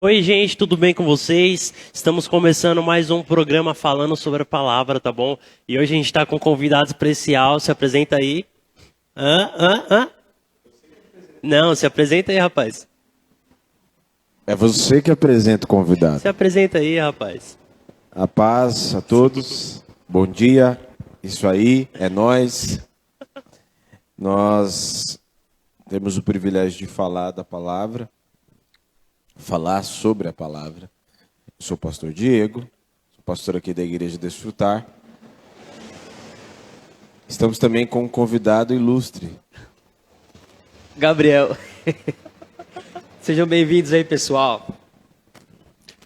Oi, gente, tudo bem com vocês? Estamos começando mais um programa falando sobre a palavra, tá bom? E hoje a gente está com um convidado especial. Se apresenta aí. Hã? Não, se apresenta aí, rapaz. É você que apresenta o convidado. Se apresenta aí, rapaz. A paz a todos. Bom dia. Isso aí, é nós. Nós temos o privilégio de falar da palavra, falar sobre a palavra. Eu sou o pastor Diego, sou pastor aqui da Igreja Desfrutar. Estamos também com um convidado ilustre. Gabriel. Sejam bem-vindos aí, pessoal.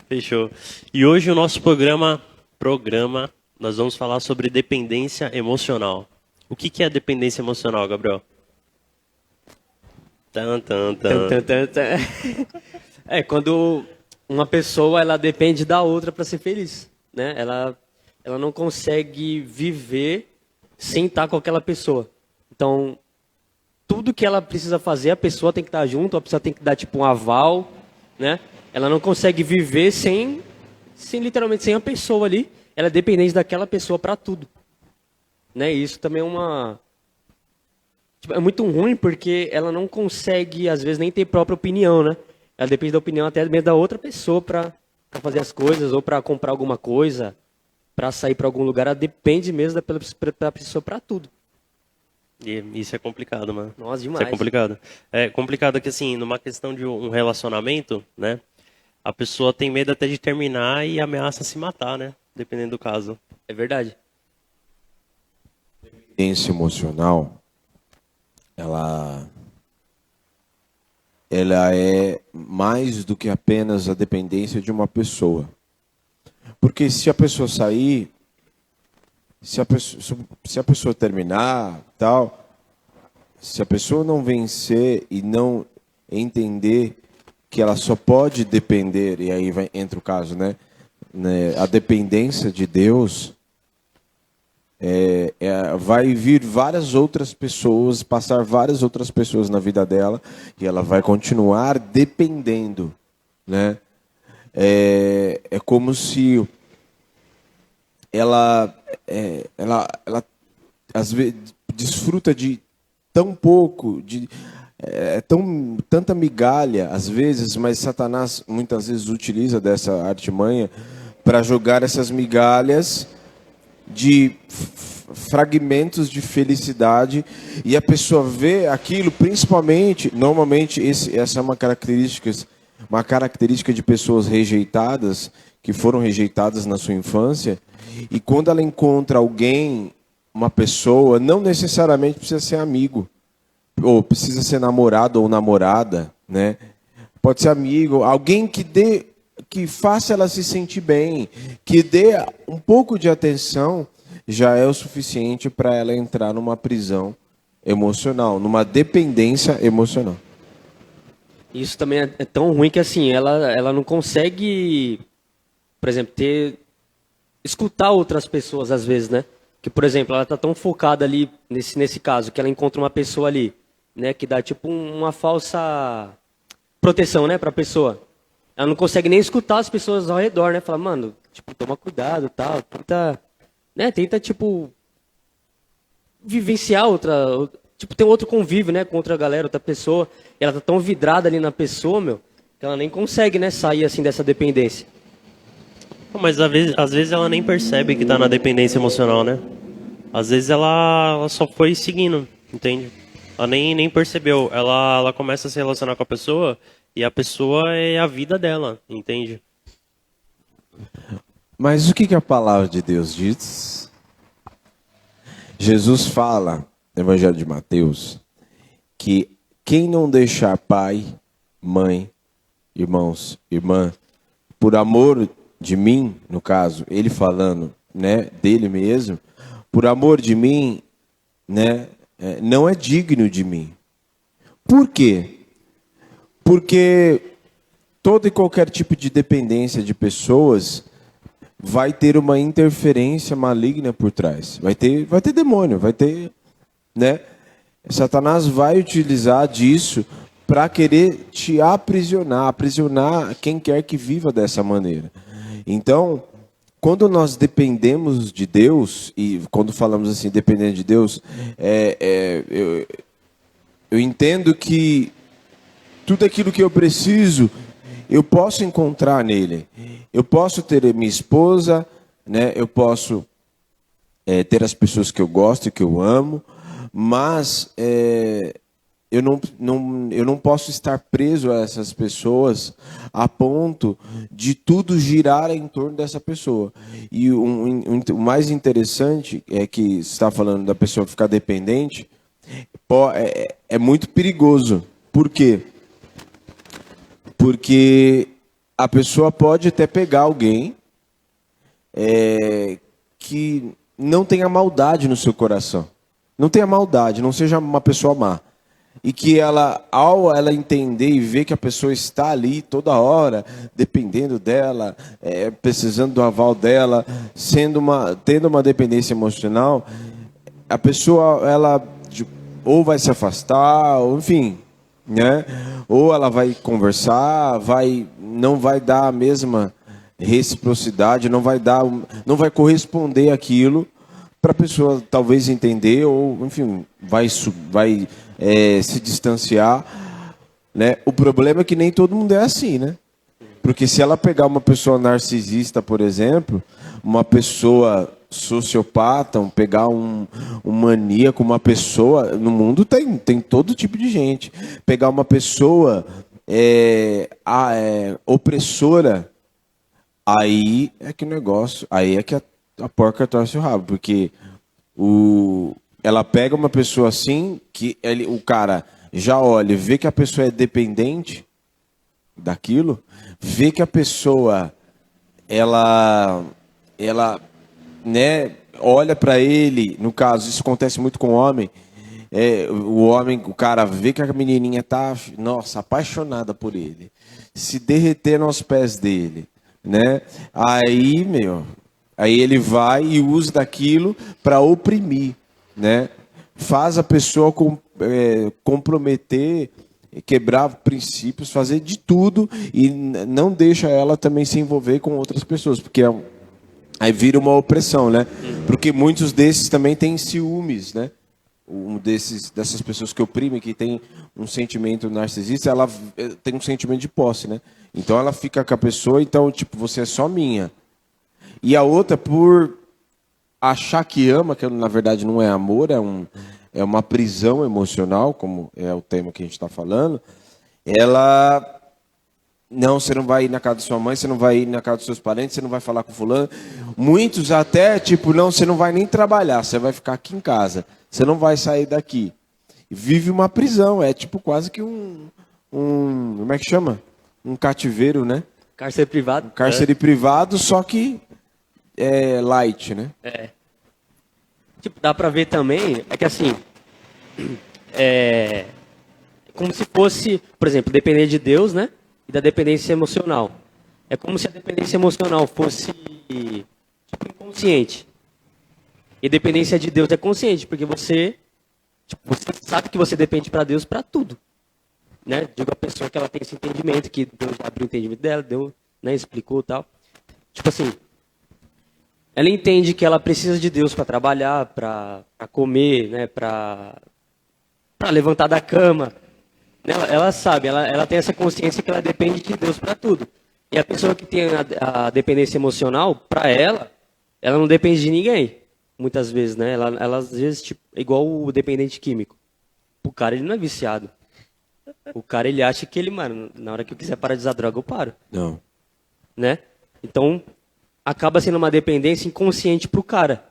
Fechou. E hoje o nosso programa, nós vamos falar sobre dependência emocional. O que é dependência emocional, Gabriel? Tan, tan. É quando uma pessoa ela depende da outra para ser feliz, né? Ela não consegue viver sem estar com aquela pessoa. Então, tudo que ela precisa fazer, a pessoa tem que estar junto, a pessoa tem que dar tipo um aval, né? Ela não consegue viver sem literalmente sem a pessoa ali. Ela é dependente daquela pessoa para tudo, né? E isso também é muito ruim porque ela não consegue às vezes nem ter própria opinião, né? Ela depende da opinião até mesmo da outra pessoa para fazer as coisas ou para comprar alguma coisa, para sair para algum lugar. Ela depende mesmo da pessoa para tudo. E isso é complicado, mano. Nossa, demais. Isso é complicado. É complicado que, assim, numa questão de um relacionamento, né? A pessoa tem medo até de terminar e ameaça se matar, né? Dependendo do caso. É verdade. Dependência emocional, ela é mais do que apenas a dependência de uma pessoa. Porque se a pessoa sair, se a pessoa terminar, tal, se a pessoa não vencer e não entender que ela só pode depender, e aí entra o caso, né? A dependência de Deus, vai vir várias outras pessoas, passar várias outras pessoas na vida dela, e ela vai continuar dependendo, né? É como se ela às vezes desfruta de tão pouco, tanta migalha às vezes, mas Satanás muitas vezes utiliza dessa artimanha para jogar essas migalhas de fragmentos de felicidade, e a pessoa vê aquilo, principalmente, normalmente essa é uma característica de pessoas rejeitadas, que foram rejeitadas na sua infância, e quando ela encontra alguém, uma pessoa, não necessariamente precisa ser amigo, ou precisa ser namorado ou namorada, né? Pode ser amigo, alguém que faça ela se sentir bem, que dê um pouco de atenção, já é o suficiente para ela entrar numa prisão emocional, numa dependência emocional. Isso também é tão ruim que assim, ela não consegue, por exemplo, escutar outras pessoas às vezes, né? Que, por exemplo, ela tá tão focada ali, nesse caso, que ela encontra uma pessoa ali, né? Que dá tipo uma falsa proteção, né, pra pessoa. Ela não consegue nem escutar as pessoas ao redor, né? Fala, mano, tipo, toma cuidado, tal, tenta, tipo, vivenciar tipo, ter um outro convívio, né, com outra galera, outra pessoa. E ela tá tão vidrada ali na pessoa, meu, que ela nem consegue, né, sair, assim, dessa dependência. Mas às vezes ela nem percebe que tá na dependência emocional, né? Às vezes ela só foi seguindo, entende? Ela nem percebeu. Ela começa a se relacionar com a pessoa e a pessoa é a vida dela, entende? Mas o que a palavra de Deus diz? Jesus fala, no Evangelho de Mateus, que quem não deixar pai, mãe, irmãos, irmã, por amor de mim, no caso, ele falando, né, dele mesmo, por amor de mim, né, não é digno de mim. Por quê? Porque todo e qualquer tipo de dependência de pessoas vai ter uma interferência maligna por trás. Vai ter demônio, vai ter, né? Satanás vai utilizar disso para querer te aprisionar quem quer que viva dessa maneira. Então, quando nós dependemos de Deus, e quando falamos assim, dependendo de Deus, eu entendo que tudo aquilo que eu preciso, eu posso encontrar nele. Eu posso ter minha esposa, né? Eu posso ter as pessoas que eu gosto e que eu amo, mas eu não posso estar preso a essas pessoas a ponto de tudo girar em torno dessa pessoa. E o mais interessante é que você está falando da pessoa ficar dependente, é muito perigoso. Por quê? Porque a pessoa pode até pegar alguém que não tenha maldade no seu coração. Não tenha maldade, não seja uma pessoa má. E que ela, ao ela entender e ver que a pessoa está ali toda hora, dependendo dela, precisando do aval dela, tendo uma dependência emocional, a pessoa, ela ou vai se afastar, ou enfim, né? Ou ela vai conversar, não vai dar a mesma reciprocidade, não vai corresponder àquilo para a pessoa talvez entender, ou enfim, vai se distanciar, né? O problema é que nem todo mundo é assim, né? Porque se ela pegar uma pessoa narcisista, por exemplo, uma pessoa sociopata, pegar um maníaco, uma pessoa, no mundo tem todo tipo de gente. Pegar uma pessoa opressora, aí é que o negócio, aí é que a porca torce o rabo, porque ela pega uma pessoa assim, que o cara já olha, vê que a pessoa é dependente daquilo, vê que a pessoa, ela né, olha para ele, no caso, isso acontece muito com o homem, o cara vê que a menininha tá, nossa, apaixonada por ele, se derreter aos pés dele, né? Aí ele vai e usa daquilo para oprimir, né? Faz a pessoa comprometer, quebrar princípios, fazer de tudo e não deixa ela também se envolver com outras pessoas, porque aí vira uma opressão, né? Porque muitos desses também têm ciúmes, né? Dessas pessoas que oprimem, que tem um sentimento narcisista, ela tem um sentimento de posse, né? Então ela fica com a pessoa, então tipo, você é só minha. E a outra, por achar que ama, que na verdade não é amor, é uma prisão emocional, como é o tema que a gente está falando, ela... Não, você não vai ir na casa da sua mãe, você não vai ir na casa dos seus parentes, você não vai falar com fulano. Muitos até, tipo, não, você não vai nem trabalhar, você vai ficar aqui em casa. Você não vai sair daqui. Vive uma prisão, é tipo quase que como é que chama? Um cativeiro, né? Cárcere privado. Cárcere privado, só que light, né? Tipo, dá pra ver também, é que assim, como se fosse, por exemplo, depender de Deus, né? E da dependência emocional. É como se a dependência emocional fosse tipo, inconsciente. E a dependência de Deus é consciente, porque você sabe que você depende para Deus para tudo. Né? Digo a pessoa que ela tem esse entendimento, que Deus abriu o entendimento dela, deu, né, explicou e tal. Tipo assim, ela entende que ela precisa de Deus para trabalhar, para comer, né, para levantar da cama. Ela sabe, ela tem essa consciência que ela depende de Deus para tudo. E a pessoa que tem a dependência emocional, para ela não depende de ninguém. Muitas vezes, né? Ela às vezes, tipo, é igual o dependente químico. O cara, ele não é viciado. O cara, ele acha que ele, mano, na hora que eu quiser parar de usar droga, eu paro. Não. Né? Então, acaba sendo uma dependência inconsciente pro cara.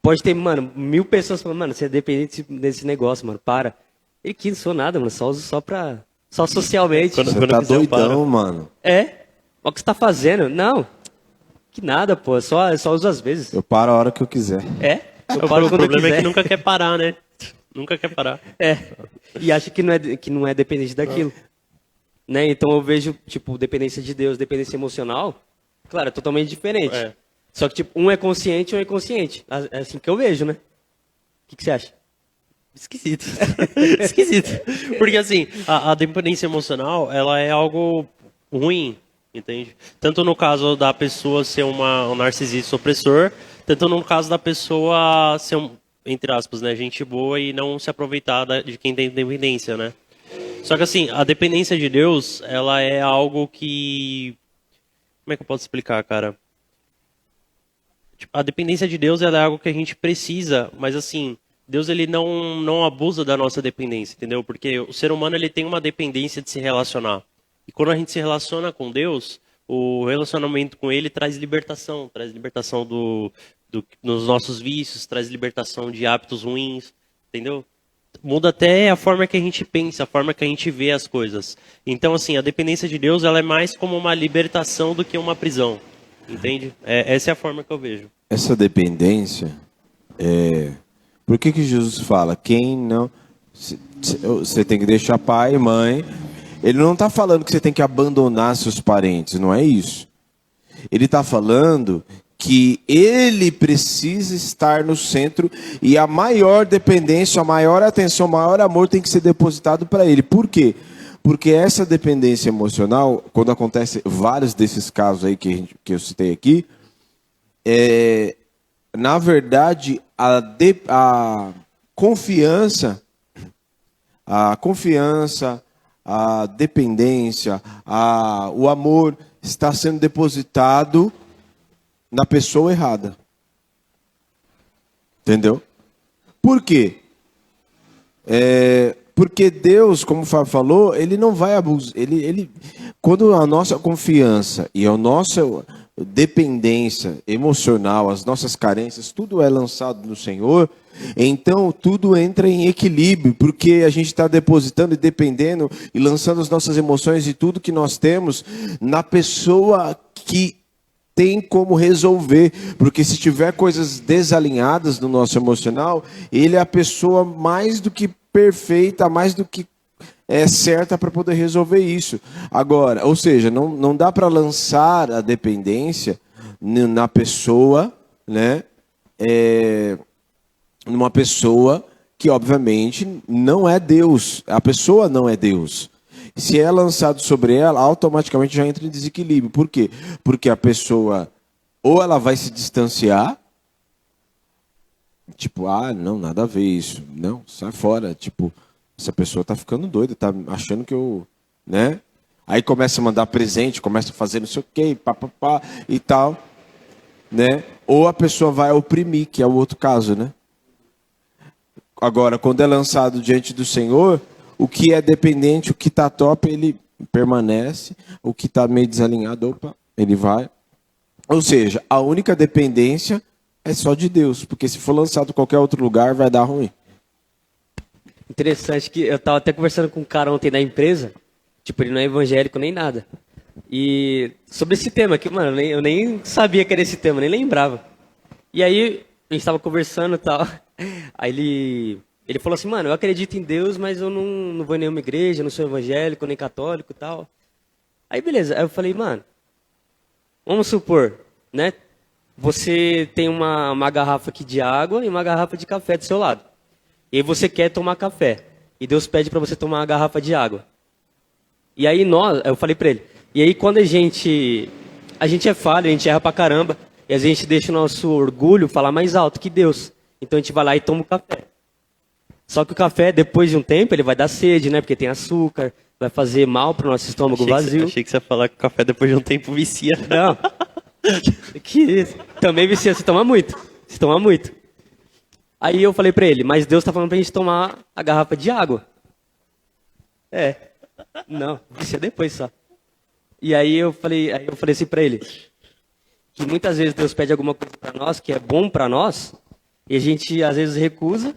Pode ter, mano, 1000 pessoas falando, mano, você é dependente desse negócio, mano, para. Ele que não sou nada, mano, só uso só socialmente. Você tá doidão, mano. Olha o que você tá fazendo. Não, que nada, pô, só uso às vezes. Eu paro a hora que eu quiser. Eu paro O quando eu problema quiser. é que nunca quer parar, né? Nunca quer parar. E acha que não é dependente daquilo. Né? Então eu vejo, tipo, dependência de Deus, dependência emocional, claro, é totalmente diferente. Só que, tipo, um é consciente e um é inconsciente. É assim que eu vejo, né? O que você acha? Esquisito. Esquisito. Porque assim, a dependência emocional, ela é algo ruim, entende? Tanto no caso da pessoa ser um narcisista opressor, tanto no caso da pessoa ser, entre aspas, né, gente boa e não se aproveitar de quem tem dependência, né? Só que assim, a dependência de Deus, ela é algo que... Como é que eu posso explicar, cara? Tipo, a dependência de Deus, ela é algo que a gente precisa, mas assim... Deus ele não abusa da nossa dependência, entendeu? Porque o ser humano ele tem uma dependência de se relacionar. E quando a gente se relaciona com Deus, o relacionamento com Ele traz libertação dos nossos vícios, traz libertação de hábitos ruins, entendeu? Muda até a forma que a gente pensa, a forma que a gente vê as coisas. Então, assim, a dependência de Deus ela é mais como uma libertação do que uma prisão, entende? Essa é a forma que eu vejo. Essa dependência Por que Jesus fala? Quem não... Você tem que deixar pai e mãe. Ele não está falando que você tem que abandonar seus parentes, não é isso. Ele está falando que ele precisa estar no centro e a maior dependência, a maior atenção, o maior amor tem que ser depositado para ele. Por quê? Porque essa dependência emocional, quando acontece vários desses casos aí que eu citei aqui, na verdade, a confiança, a dependência, o amor está sendo depositado na pessoa errada. Entendeu? Por quê? Porque Deus, como o Fábio falou, ele não vai abusar. Quando a nossa confiança e a nossa dependência emocional, as nossas carências, tudo é lançado no Senhor, então tudo entra em equilíbrio, porque a gente está depositando e dependendo e lançando as nossas emoções e tudo que nós temos na pessoa que tem como resolver, porque se tiver coisas desalinhadas no nosso emocional, ele é a pessoa mais do que perfeita, mais do que certa para poder resolver isso. Agora, ou seja, não dá para lançar a dependência na pessoa, né? Numa pessoa que obviamente não é Deus. A pessoa não é Deus. Se é lançado sobre ela, automaticamente já entra em desequilíbrio. Por quê? Porque a pessoa, ou ela vai se distanciar, tipo, não, nada a ver isso. Não, sai fora. Tipo, essa pessoa tá ficando doida, tá achando que eu, né? Aí começa a mandar presente, começa a fazer não sei o quê, papapá e tal, né? Ou a pessoa vai oprimir, que é o outro caso, né? Agora, quando é lançado diante do Senhor, o que é dependente, o que está top, ele permanece. O que está meio desalinhado, ele vai. Ou seja, a única dependência é só de Deus. Porque se for lançado em qualquer outro lugar, vai dar ruim. Interessante que eu estava até conversando com um cara ontem da empresa. Tipo, ele não é evangélico nem nada. E sobre esse tema aqui, mano, eu nem sabia que era esse tema, nem lembrava. E aí, a gente estava conversando e tal. Aí ele falou assim, mano, eu acredito em Deus, mas eu não vou em nenhuma igreja, não sou evangélico, nem católico e tal. Aí beleza, aí eu falei, mano, vamos supor, né? Você tem uma garrafa aqui de água e uma garrafa de café do seu lado. E aí você quer tomar café. E Deus pede para você tomar uma garrafa de água. E aí eu falei para ele, e aí quando a gente é falho, a gente erra pra caramba, e a gente deixa o nosso orgulho falar mais alto que Deus. Então a gente vai lá e toma o café. Só que o café, depois de um tempo, ele vai dar sede, né? Porque tem açúcar, vai fazer mal pro nosso estômago vazio. Achei que você ia falar que o café depois de um tempo vicia. Não. Que isso? Também vicia, se toma muito. Se toma muito. Aí eu falei pra ele, mas Deus tá falando pra gente tomar a garrafa de água. Não, vicia depois só. E aí eu falei assim pra ele, que muitas vezes Deus pede alguma coisa pra nós, que é bom pra nós, e a gente às vezes recusa,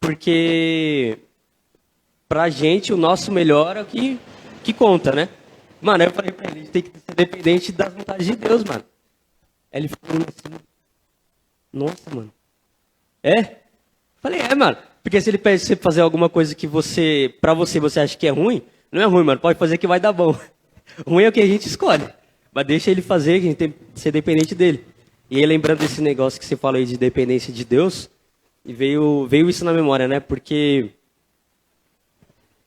porque pra gente o nosso melhor é o que conta, né? Mano, aí eu falei pra ele, a gente tem que ser dependente das vontades de Deus, mano. Aí ele falou assim, nossa, mano. Falei, mano. Porque se ele pede você fazer alguma coisa que pra você acha que é ruim, não é ruim, mano. Pode fazer que vai dar bom. Ruim é o que a gente escolhe. Mas deixa ele fazer, que a gente tem que ser dependente dele. E aí, lembrando desse negócio que você falou aí de dependência de Deus, E veio isso na memória, né? Porque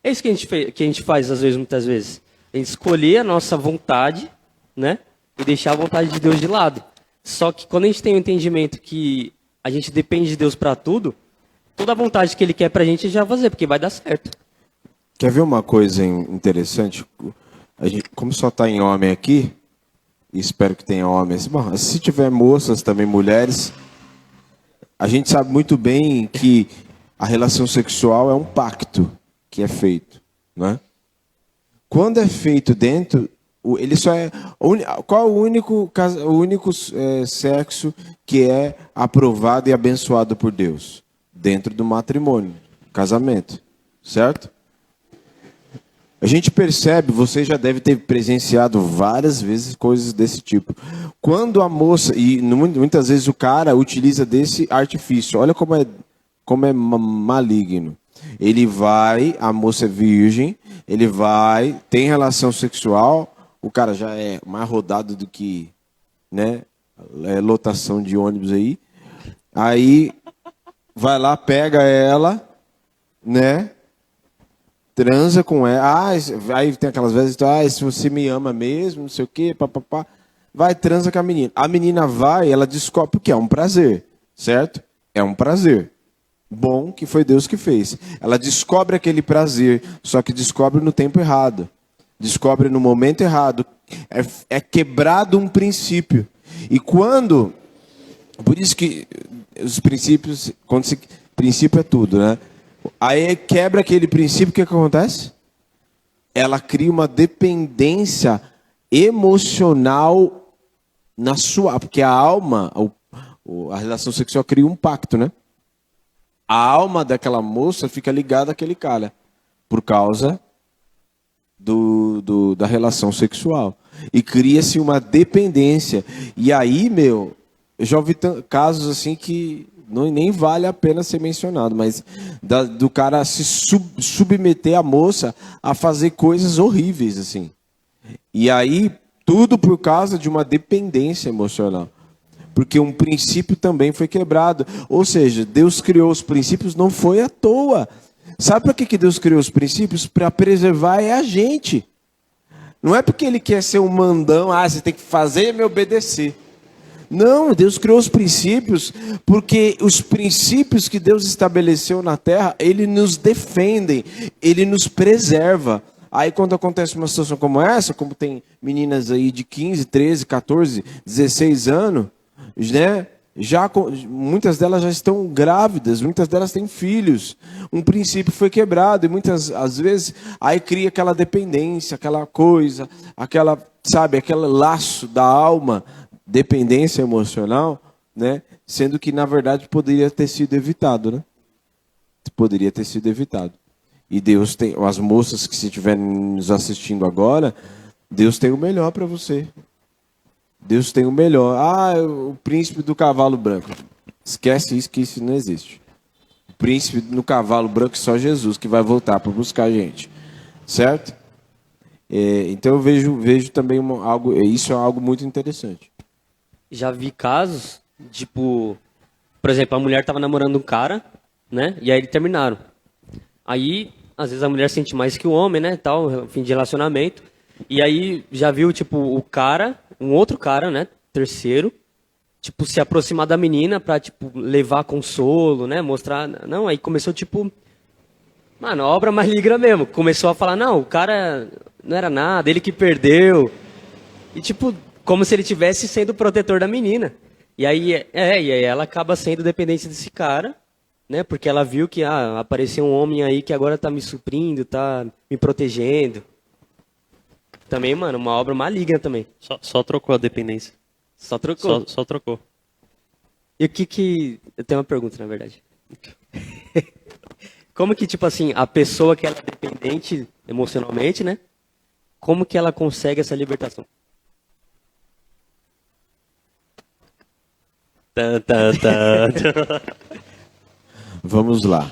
é isso que que a gente faz, às vezes, muitas vezes. A gente escolher a nossa vontade, né? E deixar a vontade de Deus de lado. Só que quando a gente tem o entendimento que a gente depende de Deus para tudo, toda a vontade que Ele quer pra gente, a gente vai fazer, porque vai dar certo. Quer ver uma coisa interessante? Como só está em homem aqui, e espero que tenha homens. Bom, se tiver moças também, mulheres, a gente sabe muito bem que a relação sexual é um pacto que é feito, né? Quando é feito dentro, ele só é qual é o único sexo que é aprovado e abençoado por Deus? Dentro do matrimônio, casamento, certo? A gente percebe, você já deve ter presenciado várias vezes coisas desse tipo. Quando a moça, e muitas vezes o cara utiliza desse artifício, olha como é maligno. Ele vai, a moça é virgem, ele vai, tem relação sexual, o cara já é mais rodado do que, né, lotação de ônibus aí. Aí vai lá, pega ela, né? Transa com ela. Aí tem aquelas vezes, se você me ama mesmo, não sei o quê, papapá. Vai, transa com a menina. A menina vai, ela descobre porque é um prazer, certo? É um prazer. Bom que foi Deus que fez. Ela descobre aquele prazer, só que descobre no tempo errado. Descobre no momento errado. É quebrado um princípio. E quando... Por isso que os princípios... Princípio é tudo, né? Aí quebra aquele princípio, o que acontece? Ela cria uma dependência emocional na sua... Porque a alma, a relação sexual cria um pacto, né? A alma daquela moça fica ligada àquele cara por causa da relação sexual. E cria-se uma dependência. E aí, eu já ouvi casos assim que nem vale a pena ser mencionado, mas do cara se submeter a moça a fazer coisas horríveis, assim. E aí, tudo por causa de uma dependência emocional. Porque um princípio também foi quebrado. Ou seja, Deus criou os princípios, não foi à toa. Sabe para que Deus criou os princípios? Para preservar a gente. Não é porque Ele quer ser um mandão, você tem que fazer e me obedecer. Não, Deus criou os princípios porque os princípios que Deus estabeleceu na terra, Ele nos defendem, Ele nos preserva. Aí quando acontece uma situação como essa, como tem meninas aí de 15, 13, 14, 16 anos, né? Muitas delas já estão grávidas, muitas delas têm filhos. Um princípio foi quebrado e muitas às vezes aí cria aquela dependência, aquela coisa, aquele laço da alma, dependência emocional, né? Sendo que na verdade poderia ter sido evitado, né? Poderia ter sido evitado. E Deus tem, as moças que se estiverem nos assistindo agora, Deus tem o melhor para você. Deus tem o melhor. O príncipe do cavalo branco. Esquece isso, que isso não existe. O príncipe no cavalo branco é só Jesus que vai voltar para buscar a gente. Certo? Então eu vejo também isso é algo muito interessante. Já vi casos, tipo, por exemplo, a mulher tava namorando um cara, né? E aí eles terminaram. Aí, às vezes a mulher sente mais que o homem, né? Tal, fim de relacionamento. E aí já viu, tipo, um outro cara, né? Terceiro, tipo, se aproximar da menina pra, tipo, levar consolo, né? Mostrar. Não, aí começou, tipo. Mano, a obra maligna mesmo. Começou a falar, não, o cara não era nada, ele que perdeu. E, tipo, como se ele tivesse sendo o protetor da menina. E aí ela acaba sendo dependente desse cara, né? Porque ela viu que apareceu um homem aí que agora tá me suprindo, tá me protegendo. Também, mano, uma obra maligna também. Só trocou a dependência. Só trocou. Só trocou. E o que... Eu tenho uma pergunta, na verdade. Como que, tipo assim, a pessoa que ela é dependente emocionalmente, né? Como que ela consegue essa libertação? Vamos lá.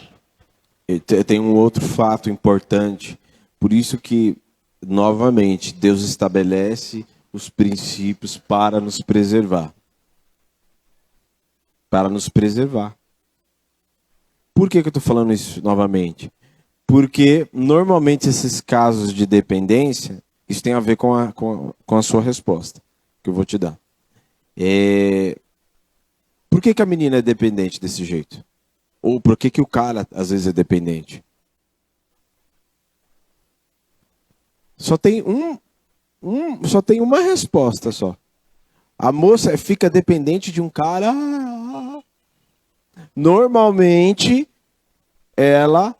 Tem um outro fato importante. Por isso que, novamente, Deus estabelece os princípios para nos preservar. Para nos preservar. Por que eu estou falando isso novamente? Porque, normalmente, esses casos de dependência, isso tem a ver com a sua resposta, que eu vou te dar. Por que a menina é dependente desse jeito? Ou por que o cara, às vezes, é dependente? Só tem só tem uma resposta só. A moça fica dependente de um cara. Normalmente, ela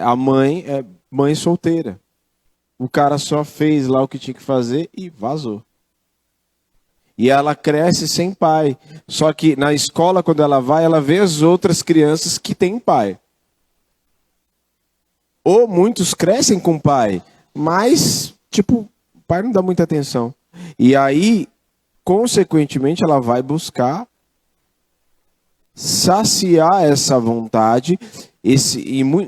a mãe é mãe solteira. O cara só fez lá o que tinha que fazer e vazou. E ela cresce sem pai. Só que na escola, quando ela vai, ela vê as outras crianças que têm pai. Ou muitos crescem com pai, mas, tipo, o pai não dá muita atenção. E aí, consequentemente, ela vai buscar saciar essa vontade.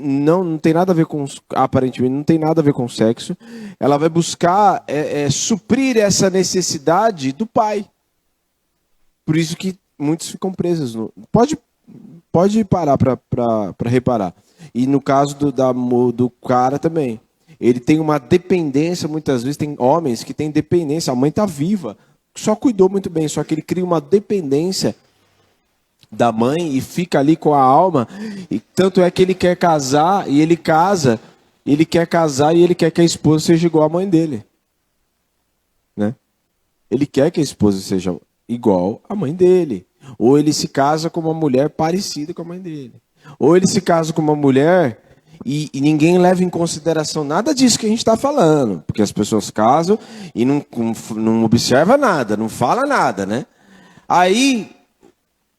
Não tem nada a ver com, aparentemente, não tem nada a ver com sexo. Ela vai buscar suprir essa necessidade do pai. Por isso que muitos ficam presos. Pode parar para reparar. E no caso do cara também. Ele tem uma dependência, muitas vezes tem homens que têm dependência. A mãe está viva, só cuidou muito bem, só que ele cria uma dependência da mãe e fica ali com a alma. E tanto é que ele quer casar e ele casa, ele quer casar e ele quer que a esposa seja igual à mãe dele, né? Ele quer que a esposa seja igual à mãe dele, ou ele se casa com uma mulher parecida com a mãe dele, ou ele se casa com uma mulher e ninguém leva em consideração nada disso que a gente está falando, porque as pessoas casam e não observa nada, não fala nada, né? Aí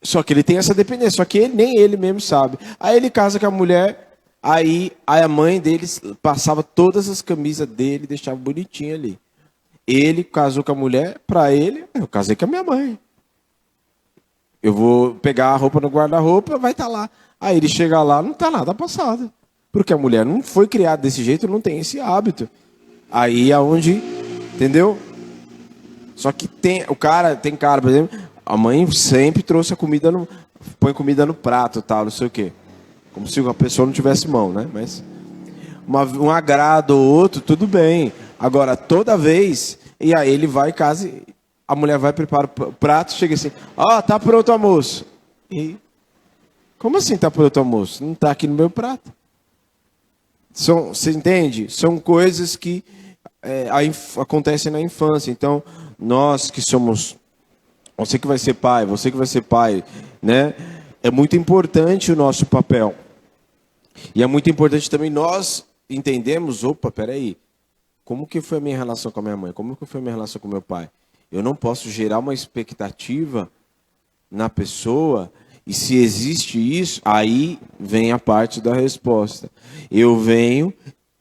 só que ele tem essa dependência, só que nem ele mesmo sabe. Aí ele casa com a mulher, aí a mãe dele passava todas as camisas dele, deixava bonitinho ali. Ele casou com a mulher, para ele, eu casei com a minha mãe. Eu vou pegar a roupa no guarda-roupa, vai estar lá. Aí ele chega lá, não está nada passado. Porque a mulher não foi criada desse jeito, não tem esse hábito. Aí é onde, entendeu? Só que tem cara, por exemplo, a mãe sempre trouxe a comida, põe comida no prato, tal, não sei o quê. Como se a pessoa não tivesse mão, né? Mas um agrado ou outro, tudo bem. Agora, toda vez, e aí ele vai em casa, a mulher vai preparar o prato, chega assim, tá pronto o almoço. E, como assim tá pronto o almoço? Não tá aqui no meu prato. Você entende? São coisas que acontecem na infância. Então, nós que somos... Você que vai ser pai, né? É muito importante o nosso papel. E é muito importante também nós entendermos, peraí, como que foi a minha relação com a minha mãe? Como que foi a minha relação com o meu pai? Eu não posso gerar uma expectativa na pessoa, e se existe isso, aí vem a parte da resposta. Eu venho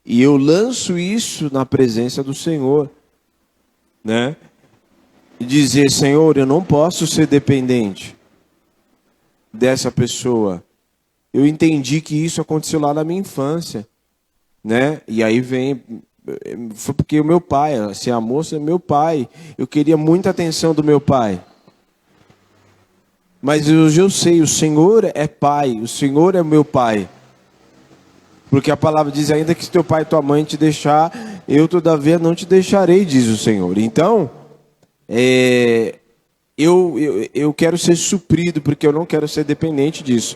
e eu lanço isso na presença do Senhor, né? E dizer, Senhor, eu não posso ser dependente dessa pessoa. Eu entendi que isso aconteceu lá na minha infância, né? E aí foi porque o meu pai, assim, a moça é meu pai. Eu queria muita atenção do meu pai. Mas hoje eu sei, o Senhor é pai, o Senhor é meu pai. Porque a palavra diz ainda que se teu pai e tua mãe te deixar, eu todavia não te deixarei, diz o Senhor. Então, eu quero ser suprido, porque eu não quero ser dependente disso.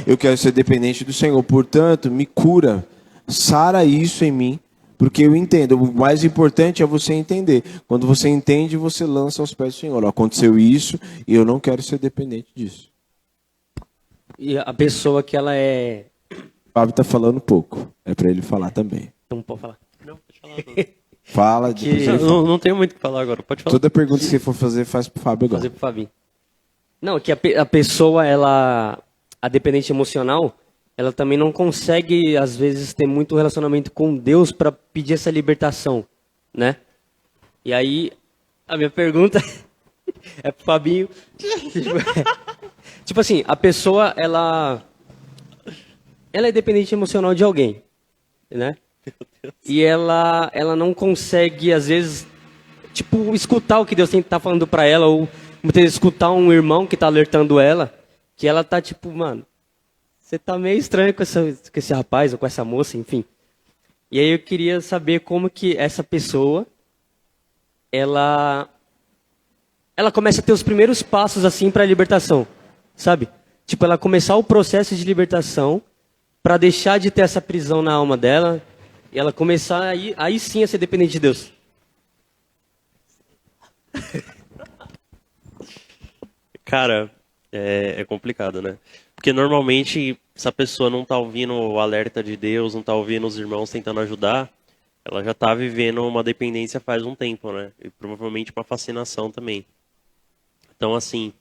Eu quero ser dependente do Senhor. Portanto, me cura, sara isso em mim, porque eu entendo. O mais importante é você entender. Quando você entende, você lança aos pés do Senhor. Aconteceu isso e eu não quero ser dependente disso. E a pessoa que ela é... O Fábio está falando pouco. É para ele falar também. Não pode falar. Não, pode falar. Fala. Não tenho muito o que falar agora, pode falar. Toda pergunta que você for fazer, faz pro Fábio agora. Fazer pro Fabinho. Não, que a pessoa, a dependente emocional, ela também não consegue, às vezes, ter muito relacionamento com Deus para pedir essa libertação, né? E aí, a minha pergunta é pro Fabinho. Tipo assim, a pessoa, ela é dependente emocional de alguém, né? E ela não consegue, às vezes, tipo, escutar o que Deus tá falando pra ela, ou muitas vezes escutar um irmão que tá alertando ela, que ela tá tipo, mano, você tá meio estranho com esse rapaz ou com essa moça, enfim. E aí eu queria saber como que essa pessoa, ela começa a ter os primeiros passos assim para a libertação, sabe? Tipo, ela começar o processo de libertação para deixar de ter essa prisão na alma dela e ela começar aí sim a ser dependente de Deus. Cara, é complicado, né? Porque normalmente, se a pessoa não tá ouvindo o alerta de Deus, não tá ouvindo os irmãos tentando ajudar, ela já tá vivendo uma dependência faz um tempo, né? E provavelmente uma fascinação também. Então, assim,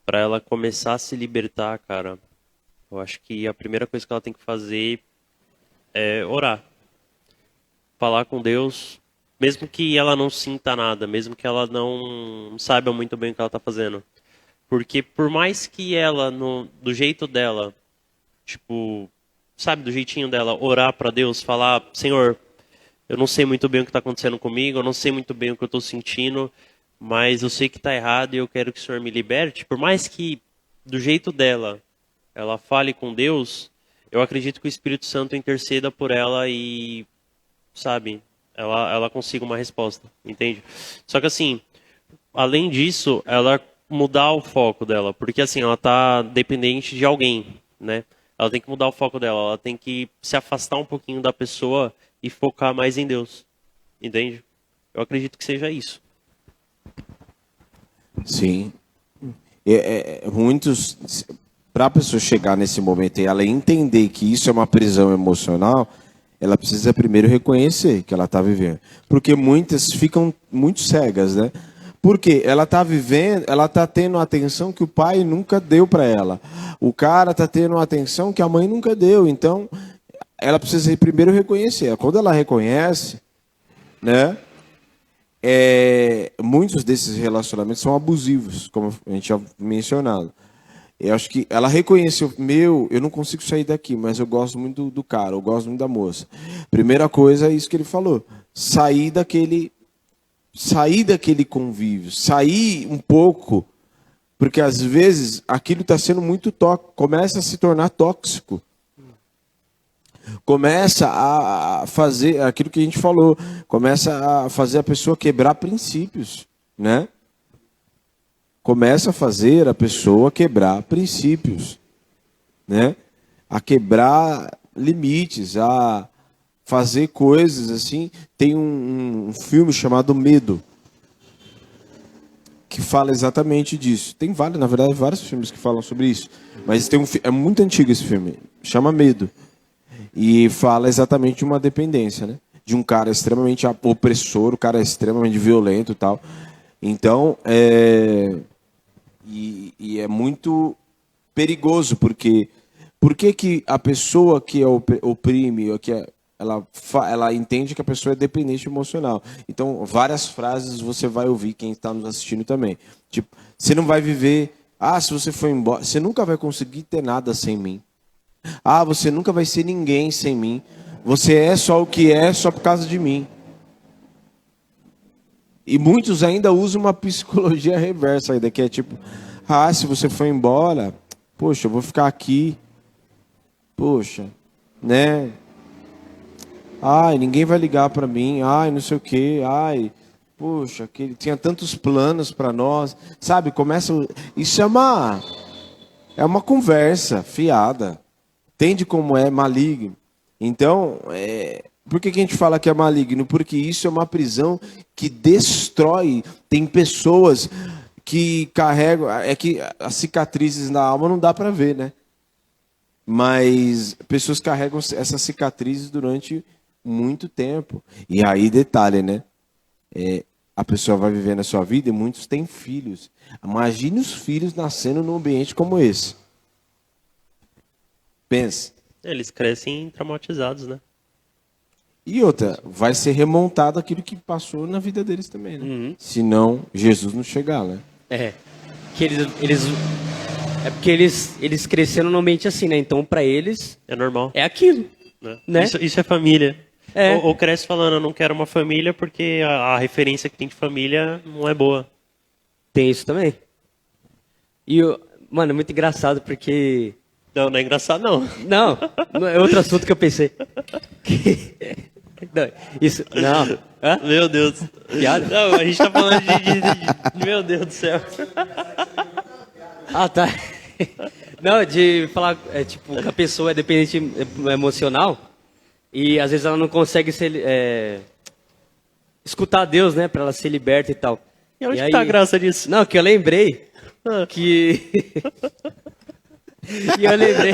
para ela começar a se libertar, cara, eu acho que a primeira coisa que ela tem que fazer é orar. Falar com Deus, mesmo que ela não sinta nada, mesmo que ela não saiba muito bem o que ela tá fazendo. Porque por mais que ela, do jeito dela, tipo, sabe, do jeitinho dela, orar pra Deus, falar, Senhor, eu não sei muito bem o que tá acontecendo comigo, eu não sei muito bem o que eu tô sentindo, mas eu sei que tá errado e eu quero que o Senhor me liberte. Por mais que do jeito dela, ela fale com Deus, eu acredito que o Espírito Santo interceda por ela e, sabe, ela consiga uma resposta, entende? Só que assim, além disso, ela mudar o foco dela, porque assim, ela tá dependente de alguém, né? Ela tem que mudar o foco dela, ela tem que se afastar um pouquinho da pessoa e focar mais em Deus, entende? Eu acredito que seja isso. Sim. Muitos, para a pessoa chegar nesse momento e ela entender que isso é uma prisão emocional, ela precisa primeiro reconhecer que ela está vivendo. Porque muitas ficam muito cegas, né? Porque ela está vivendo, ela está tendo a atenção que o pai nunca deu para ela. O cara está tendo a atenção que a mãe nunca deu. Então, ela precisa primeiro reconhecer. Quando ela reconhece, né? Muitos desses relacionamentos são abusivos, como a gente já mencionado. Eu acho que ela reconheceu, eu não consigo sair daqui, mas eu gosto muito do cara, eu gosto muito da moça. Primeira coisa é isso que ele falou, sair daquele convívio, sair um pouco, porque às vezes aquilo está sendo muito tóxico, começa a se tornar tóxico. Começa a fazer aquilo que a gente falou, começa a fazer a pessoa quebrar princípios, né? Começa a fazer a pessoa quebrar princípios, né? A quebrar limites, a fazer coisas assim. Tem um filme chamado Medo, que fala exatamente disso. Tem vários, na verdade, vários filmes que falam sobre isso, mas tem é muito antigo esse filme, chama Medo. E fala exatamente de uma dependência, né? De um cara extremamente opressor, o cara é extremamente violento e tal. Então, e é muito perigoso, porque por que a pessoa que oprime, ela entende que a pessoa é dependente emocional. Então, várias frases você vai ouvir, quem está nos assistindo também. Tipo, você não vai viver... se você for embora, você nunca vai conseguir ter nada sem mim. Você nunca vai ser ninguém sem mim. Você é só o que é só por causa de mim. E muitos ainda usam uma psicologia reversa ainda, que é tipo, se você for embora, poxa, eu vou ficar aqui. Poxa, né? Ninguém vai ligar para mim. Não sei o quê. Poxa, que ele tinha tantos planos para nós. Sabe, isso é uma conversa fiada. Entende como é maligno? Então, por que a gente fala que é maligno? Porque isso é uma prisão que destrói. Tem pessoas que carregam... que as cicatrizes na alma não dá para ver, né? Mas pessoas carregam essas cicatrizes durante muito tempo. E aí, detalhe, né? A pessoa vai vivendo a sua vida e muitos têm filhos. Imagine os filhos nascendo num ambiente como esse. Pensa. Eles crescem traumatizados, né? E outra, vai ser remontado aquilo que passou na vida deles também, né? Uhum. Senão Jesus não chegar, né? Que porque eles cresceram num ambiente assim, né? Então, pra eles... É normal. É aquilo, né? Isso é família. Ou cresce falando, eu não quero uma família porque a referência que tem de família não é boa. Tem isso também. E, mano, é muito engraçado porque Não, não é engraçado, não. Não é outro assunto que eu pensei. Não, isso, não. Hã? Meu Deus. Piada? Não, a gente tá falando Meu Deus do céu. Ah, tá. Não, de falar, tipo, que a pessoa é dependente emocional e às vezes ela não consegue escutar Deus, né, pra ela ser liberta e tal. E onde E que aí- tá a graça disso? Não, que eu lembrei Ah. que... E eu lembrei...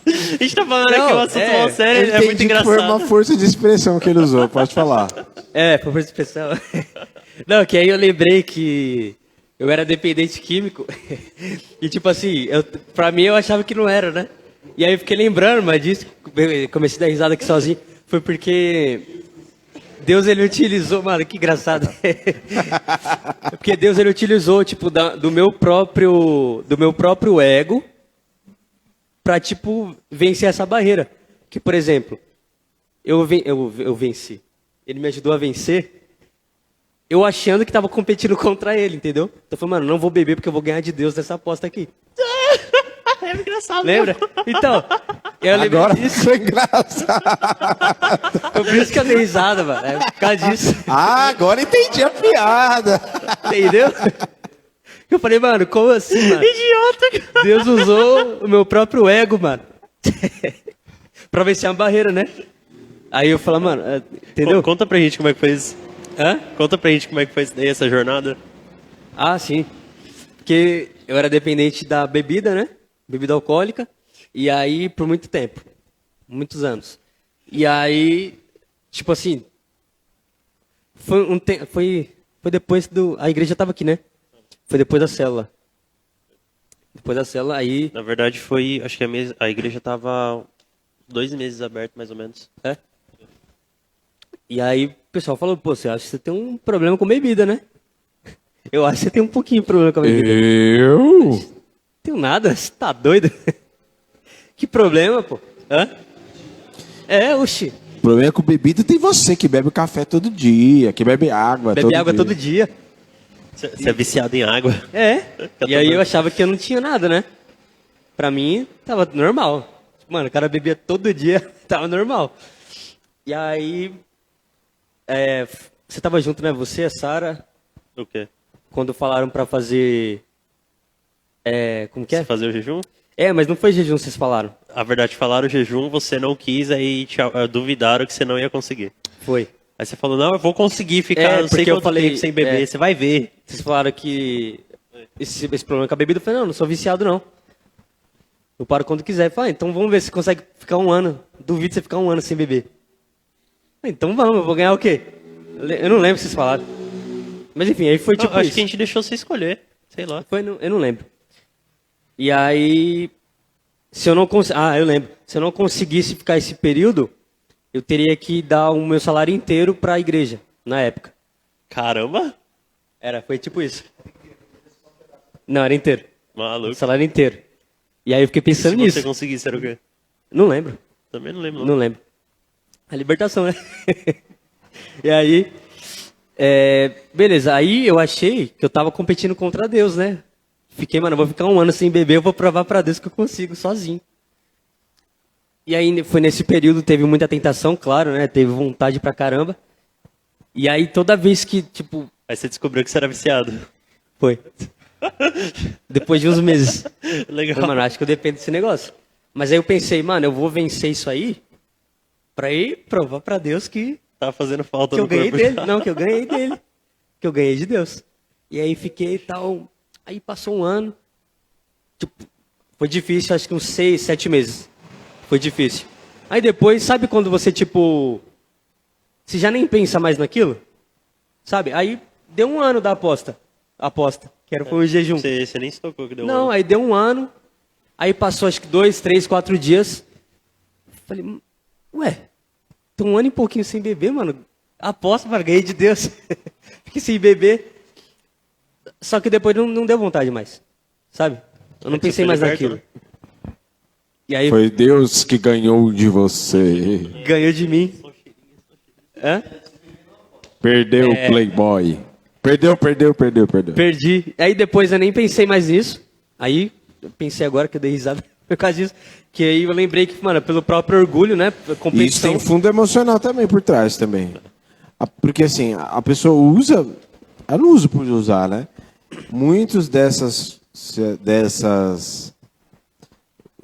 A gente tá falando Não, aqui um assunto é, mal sério, é muito Entendi que foi engraçado. uma força de expressão que ele usou, pode falar. Por expressão. Não, que aí eu lembrei que eu era dependente químico. E tipo assim, pra mim eu achava que não era, né? E aí eu fiquei lembrando, mas disso, comecei a dar risada aqui sozinho. Foi porque Deus ele utilizou, mano, que engraçado. Porque Deus ele utilizou, tipo, do meu próprio ego pra, tipo, vencer essa barreira. Que, por exemplo, eu venci. Ele me ajudou a vencer, eu achando que tava competindo contra ele, entendeu? Então eu falei, mano, não vou beber porque eu vou ganhar de Deus nessa aposta aqui. É engraçado. Lembra? Então, eu lembrei Agora disso. foi engraçado. Foi por isso que eu dei risada, mano. É por causa disso. Ah, agora entendi a piada. Entendeu? Eu falei, mano, como assim, mano? Idiota, cara. Deus usou o meu próprio ego, mano. Pra vencer uma barreira, né? Aí eu falei, mano, entendeu? Conta pra gente como é que foi isso. Hã? Conta pra gente como é que foi essa jornada. Ah, sim. Porque eu era dependente da bebida, né? Bebida alcoólica. E aí, por muito tempo. Muitos anos. E aí, tipo assim... Foi depois do... A igreja tava aqui, né? Foi depois da célula. Depois da célula, aí... Na verdade foi, acho que a igreja tava 2 meses aberta, mais ou menos. É. E aí o pessoal falou, pô, você acha que você tem um problema com bebida, né? Eu acho que você tem um pouquinho de problema com a bebida. Eu? Tenho nada, você tá doido? Que problema, pô? Hã? Oxi. O problema é com bebida tem você que bebe café todo dia, que bebe água Bebe água todo dia. Você é viciado em água. E aí eu achava que eu não tinha nada, né? Pra mim, tava normal. Mano, o cara bebia todo dia, tava normal. E aí... você tava junto, né? Você, a Sara, O quê? quando falaram pra fazer... como que é? Fazer o jejum? Mas não foi jejum, vocês falaram. A verdade, falaram o jejum, você não quis, aí duvidaram que você não ia conseguir. Foi. Aí você falou, não, eu vou conseguir ficar não sei porque eu quanto falei, tempo sem beber, você vai ver. Vocês falaram que esse problema com a bebida, eu falei, não sou viciado não. Eu paro quando quiser. Eu falei, então vamos ver se consegue ficar 1 ano. Duvido você ficar 1 ano sem beber. Então vamos, eu vou ganhar o quê? Eu não lembro o que vocês falaram. Mas enfim, aí foi tipo Acho isso. que a gente deixou você escolher, sei lá. Eu não lembro. E aí, se eu não eu lembro. Se eu não conseguisse ficar esse período, eu teria que dar o meu salário inteiro para a igreja, na época. Caramba, Foi tipo isso. Não, era inteiro. O maluco. salário inteiro. E aí eu fiquei pensando Se nisso. você conseguisse, era o quê? Não lembro. Também não lembro. Não lembro. A libertação, né? E aí, beleza. Aí eu achei que eu tava competindo contra Deus, né? Fiquei, mano, eu vou ficar 1 ano sem beber, eu vou provar pra Deus que eu consigo sozinho. E aí foi nesse período, teve muita tentação, claro, né? Teve vontade pra caramba. E aí toda vez que, tipo, Aí você descobriu que você era viciado. foi. Depois de uns meses. Legal. Falei, mano, acho que eu dependo desse negócio. Mas aí eu pensei, mano, eu vou vencer isso aí pra ir provar pra Deus que Tava fazendo falta que eu no ganhei corpo. dele. Não, que eu ganhei dele. Que eu ganhei de Deus. E aí fiquei e tal. Aí passou 1 ano. Tipo, foi difícil, acho que uns 6, 7 meses. Foi difícil. Aí depois, sabe quando você, tipo... Você já nem pensa mais naquilo? Sabe? Aí deu 1 ano da aposta. Foi o jejum. Você nem se tocou que deu Não, um ano. aí deu 1 ano. Aí passou acho que 2, 3, 4 dias. Falei, ué, tô 1 ano e pouquinho sem beber, mano. Aposta, mano, ganhei de Deus. Fiquei sem beber. Só que depois não deu vontade mais. Sabe? Eu não É que pensei você mais foi liberto, naquilo. E aí Foi Deus que ganhou de você. ganhou de mim. Hã? Perdeu o Playboy. Perdeu. Perdi. Aí depois eu nem pensei mais nisso. Aí eu pensei agora que eu dei risada por causa disso. Que aí eu lembrei que, mano, pelo próprio orgulho, né? E isso Competição. tem fundo emocional também por trás também. Porque assim, a pessoa usa, ela não usa por usar, né? Muitas dessas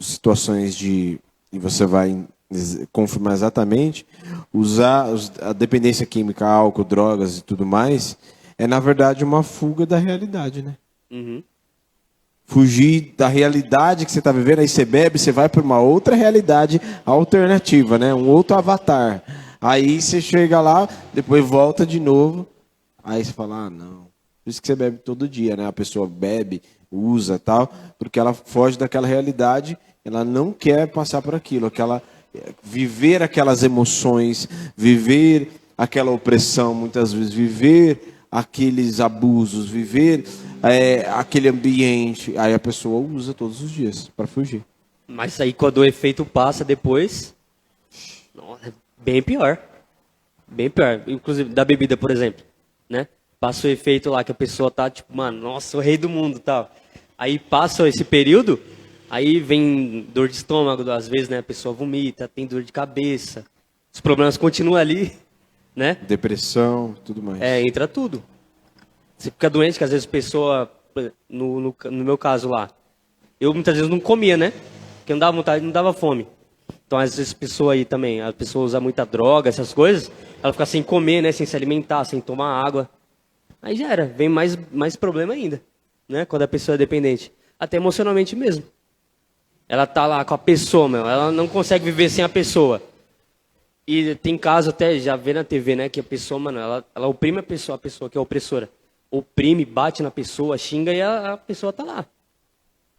situações de, e você vai confirmar exatamente, usar a dependência química, álcool, drogas e tudo mais, é na verdade uma fuga da realidade, né? Uhum. Fugir da realidade que você está vivendo, aí você bebe, você vai para uma outra realidade alternativa, né? Um outro avatar. Aí você chega lá, depois volta de novo, aí você fala, ah, não. Por isso que você bebe todo dia, né? A pessoa bebe, usa tal, porque ela foge daquela realidade, ela não quer passar por aquilo, viver aquelas emoções, viver aquela opressão, muitas vezes, viver aqueles abusos, viver aquele ambiente. Aí a pessoa usa todos os dias para fugir. Mas aí quando o efeito passa depois, nossa, é bem pior. Bem pior. Inclusive da bebida, por exemplo, né? Passa o efeito lá que a pessoa tá tipo, mano, nossa, o rei do mundo, tal. Aí passa esse período, aí vem dor de estômago, às vezes, né? A pessoa vomita, tem dor de cabeça. Os problemas continuam ali, né? Depressão, tudo mais. Entra tudo. Você fica doente, que às vezes a pessoa, no meu caso lá, eu muitas vezes não comia, né? Porque não dava vontade, não dava fome. Então, às vezes, a pessoa aí também, a pessoa usa muita droga, essas coisas, ela fica sem comer, né? Sem se alimentar, sem tomar água. Aí já era, vem mais problema ainda, né? Quando a pessoa é dependente. Até emocionalmente mesmo. Ela tá lá com a pessoa, meu, ela não consegue viver sem a pessoa. E tem caso até, já vê na TV, né? Que a pessoa, mano, ela oprime a pessoa que é opressora. Oprime, bate na pessoa, xinga e a pessoa tá lá.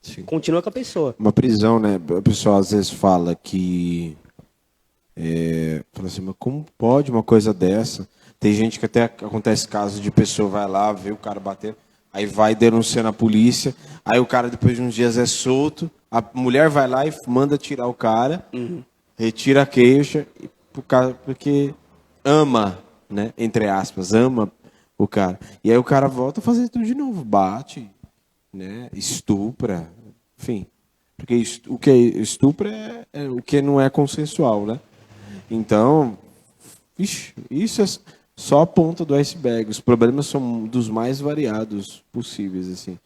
Sim. Continua com a pessoa. Uma prisão, né? O pessoal às vezes fala que... fala assim, mas como pode uma coisa dessa? Tem gente que até acontece casos de pessoa vai lá, vê o cara bater, aí vai denunciar na polícia, aí o cara depois de uns dias é solto, a mulher vai lá e manda tirar o cara, retira a queixa, porque ama, né? Entre aspas, ama o cara. E aí o cara volta a fazer tudo de novo, bate, né? Estupra, enfim. Porque o que estupra é o que não é consensual, né? Então, isso é só a ponta do iceberg. Os problemas são dos mais variados possíveis, assim.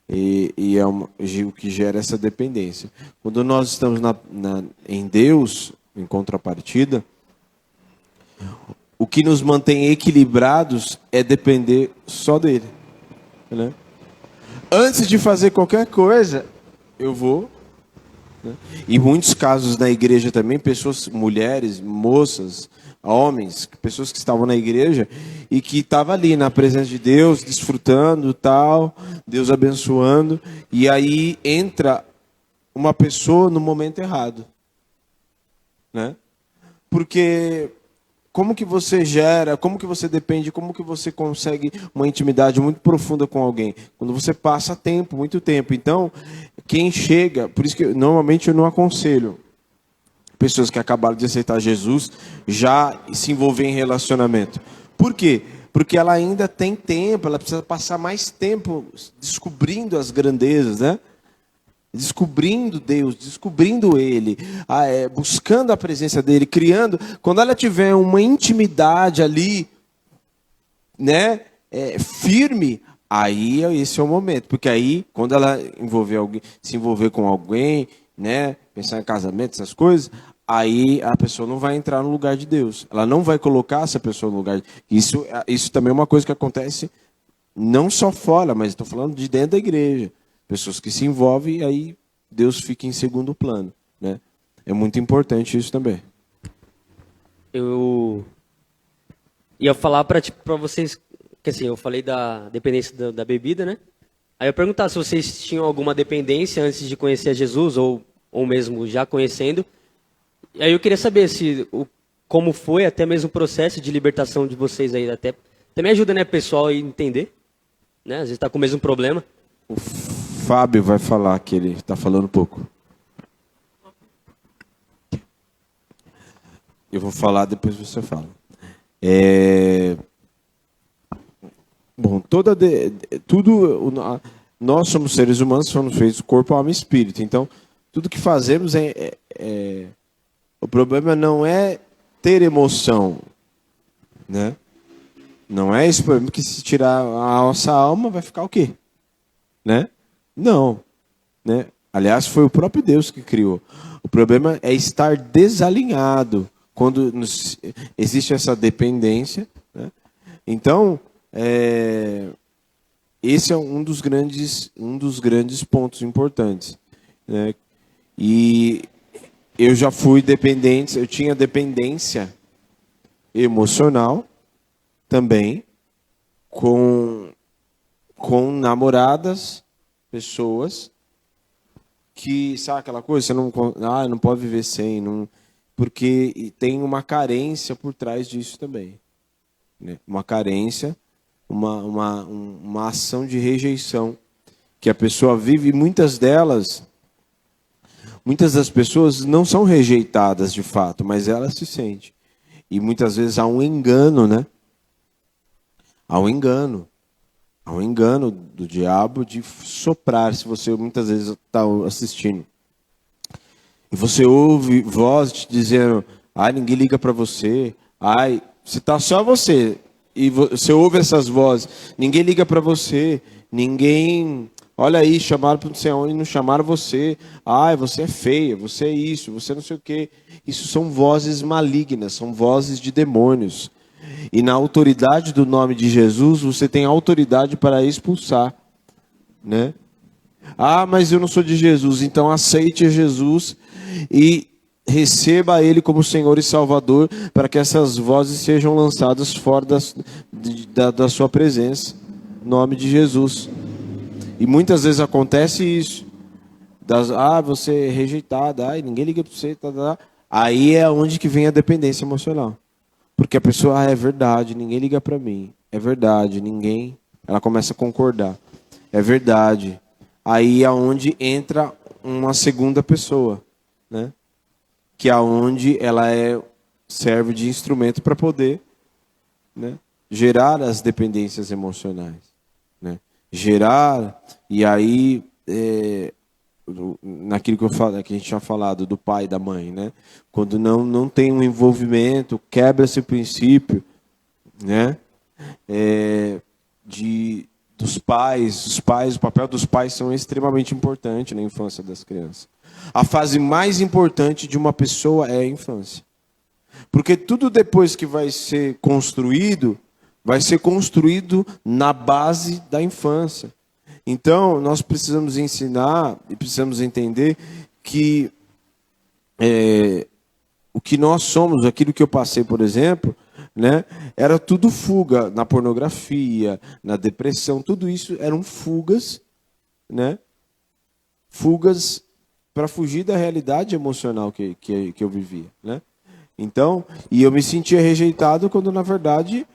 E é o que gera essa dependência. Quando nós estamos em Deus, em contrapartida, o que nos mantém equilibrados é depender só dele, né? Antes de fazer qualquer coisa, eu vou, né? Em muitos casos na igreja também, pessoas, mulheres, moças, homens, pessoas que estavam na igreja e que estavam ali na presença de Deus, desfrutando tal, Deus abençoando, e aí entra uma pessoa no momento errado, né? Porque como que você gera, como que você depende, como que você consegue uma intimidade muito profunda com alguém? Quando você passa tempo, muito tempo. Então, quem chega, por isso que normalmente eu não aconselho pessoas que acabaram de aceitar Jesus já se envolver em relacionamento. Por quê? Porque ela ainda tem tempo, ela precisa passar mais tempo descobrindo as grandezas, né? Descobrindo Deus, descobrindo Ele, buscando a presença dEle, criando. Quando ela tiver uma intimidade ali, né, firme, aí esse é o momento. Porque aí, quando ela se envolver com alguém, né, pensar em casamento, essas coisas, aí a pessoa não vai entrar no lugar de Deus. Ela não vai colocar essa pessoa no lugar de... Isso também é uma coisa que acontece não só fora, mas estou falando de dentro da igreja. Pessoas que se envolvem e aí Deus fica em segundo plano, né? É muito importante isso também. Eu ia falar para vocês, que assim, eu falei da dependência da bebida, né? Aí eu ia perguntar se vocês tinham alguma dependência antes de conhecer Jesus ou mesmo já conhecendo. E aí eu queria saber como foi até mesmo o processo de libertação de vocês aí, até também ajuda, né, pessoal a entender, né? Às vezes está com o mesmo problema. O Fábio vai falar que ele está falando pouco. Eu vou falar, depois você fala. Bom, nós somos seres humanos, somos feitos corpo, alma e espírito. Então, tudo que fazemos o problema não é ter emoção, né? Não é esse problema que se tirar a nossa alma vai ficar o quê? Né? Não, né? Aliás, foi o próprio Deus que criou. O problema é estar desalinhado quando existe essa dependência, né? Então, esse é um dos grandes pontos importantes, né? E eu já fui dependente, eu tinha dependência emocional também com namoradas, pessoas que, sabe aquela coisa, você não pode viver sem, não, porque tem uma carência por trás disso também, né? Uma carência, uma ação de rejeição que a pessoa vive, e muitas das pessoas não são rejeitadas de fato, mas ela se sente. E muitas vezes há um engano, né? Há um engano do diabo de soprar. Se você muitas vezes está assistindo e você ouve voz te dizendo: ai, ninguém liga para você, ai, se tá só você, e você ouve essas vozes, ninguém liga para você, ninguém, olha aí, chamaram para não sei onde, não chamaram você, ai, você é feia, você é isso, você não sei o quê. Isso são vozes malignas, são vozes de demônios. E na autoridade do nome de Jesus, você tem autoridade para expulsar, né? Ah, mas eu não sou de Jesus. Então aceite Jesus e receba Ele como Senhor e Salvador, para que essas vozes sejam lançadas fora da sua presença. Em nome de Jesus. E muitas vezes acontece isso. Você é rejeitado, ninguém liga para você. Aí é onde que vem a dependência emocional. Porque a pessoa, é verdade, ninguém liga para mim. É verdade, ninguém. Ela começa a concordar. É verdade. Aí é onde entra uma segunda pessoa, né? Que é onde ela serve de instrumento para poder, né, gerar as dependências emocionais, né? Gerar, e aí, naquilo que que a gente tinha falado do pai e da mãe, né? Quando não tem um envolvimento, quebra esse princípio, né? Dos pais, o papel dos pais são extremamente importante na infância das crianças. A fase mais importante de uma pessoa é a infância. Porque tudo depois que vai ser construído na base da infância. Então, nós precisamos ensinar e precisamos entender que o que nós somos, aquilo que eu passei, por exemplo, né, era tudo fuga na pornografia, na depressão, tudo isso eram fugas, né? Fugas para fugir da realidade emocional que eu vivia, né? Então, e eu me sentia rejeitado quando na verdade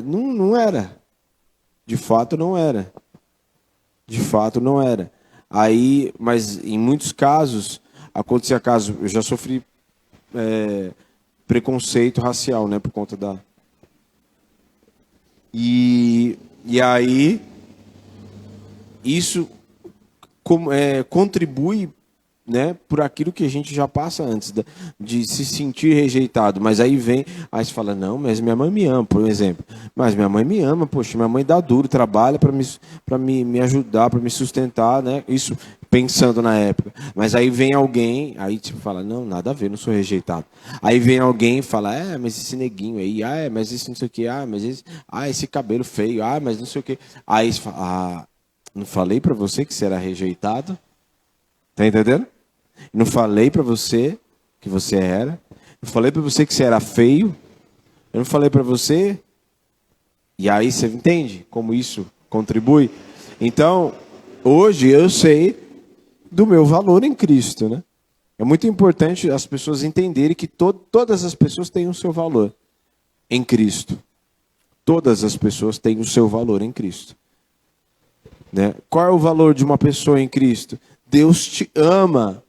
não era. De fato não era. De fato não era. Aí, mas em muitos casos, acontecia caso, eu já sofri preconceito racial, né, por conta da... E aí, isso contribui, né, por aquilo que a gente já passa antes de se sentir rejeitado. Mas aí aí você fala, não, mas minha mãe me ama, por exemplo. Mas minha mãe me ama, poxa, minha mãe dá duro, trabalha para me ajudar, para me sustentar, né? Isso pensando na época. Mas aí vem alguém, aí tipo fala, não, nada a ver, não sou rejeitado. Aí vem alguém e fala, mas esse neguinho aí, mas esse não sei o que, esse cabelo feio, mas não sei o que. Aí você fala, não falei para você que você era rejeitado? Tá entendendo? Não falei para você que você era. Não falei para você que você era feio. Eu não falei para você. E aí você entende como isso contribui? Então, hoje eu sei do meu valor em Cristo, né? É muito importante as pessoas entenderem que todas as pessoas têm o seu valor em Cristo. Todas as pessoas têm o seu valor em Cristo, né? Qual é o valor de uma pessoa em Cristo? Deus te ama